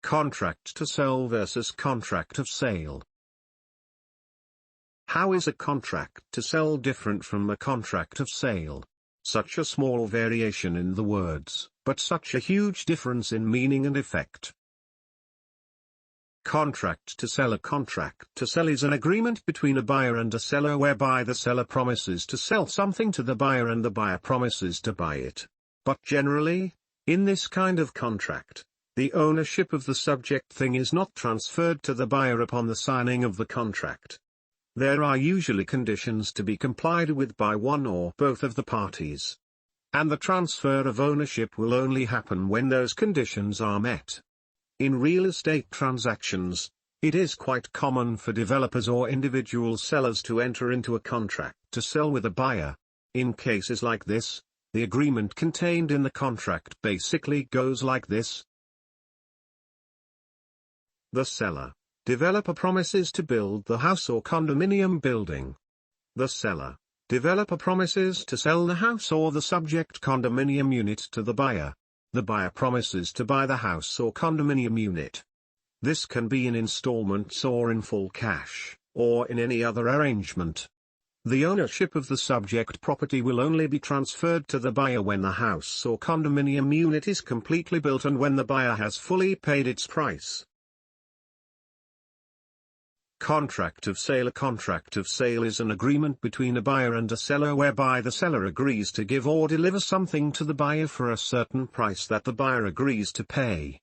Contract to sell versus contract of sale. How is a contract to sell different from a contract of sale? Such a small variation in the words, but such a huge difference in meaning and effect. Contract to sell. A contract to sell is an agreement between a buyer and a seller whereby the seller promises to sell something to the buyer and the buyer promises to buy it. But generally, in this kind of contract, the ownership of the subject thing is not transferred to the buyer upon the signing of the contract. There are usually conditions to be complied with by one or both of the parties. And the transfer of ownership will only happen when those conditions are met. In real estate transactions, it is quite common for developers or individual sellers to enter into a contract to sell with a buyer. In cases like this, the agreement contained in the contract basically goes like this. The seller, developer promises to build the house or condominium building. The seller, developer promises to sell the house or the subject condominium unit to the buyer. The buyer promises to buy the house or condominium unit. This can be in installments or in full cash, or in any other arrangement. The ownership of the subject property will only be transferred to the buyer when the house or condominium unit is completely built and when the buyer has fully paid its price. Contract of sale. A contract of sale is an agreement between a buyer and a seller whereby the seller agrees to give or deliver something to the buyer for a certain price that the buyer agrees to pay.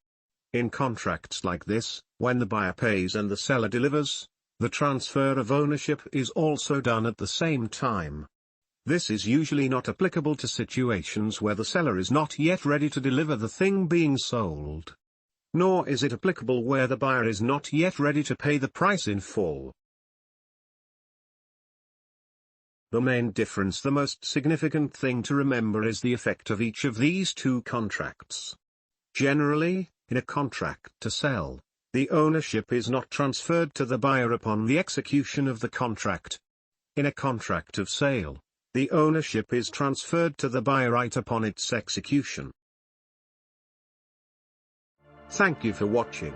In contracts like this, when the buyer pays and the seller delivers, the transfer of ownership is also done at the same time. This is usually not applicable to situations where the seller is not yet ready to deliver the thing being sold. Nor is it applicable where the buyer is not yet ready to pay the price in full. The main difference, the most significant thing to remember, is the effect of each of these two contracts. Generally, in a contract to sell, the ownership is not transferred to the buyer upon the execution of the contract. In a contract of sale, the ownership is transferred to the buyer right upon its execution. Thank you for watching.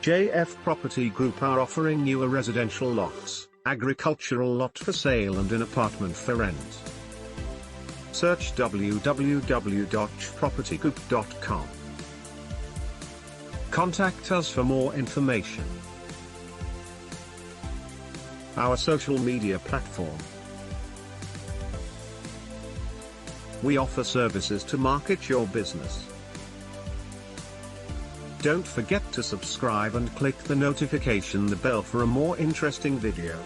JF Property Group are offering you a residential lots, agricultural lot for sale and an apartment for rent. Search www.jfpropertygroup.info. Contact us for more information. Our social media platform. We offer services to market your business. Don't forget to subscribe and click the notification bell for a more interesting video.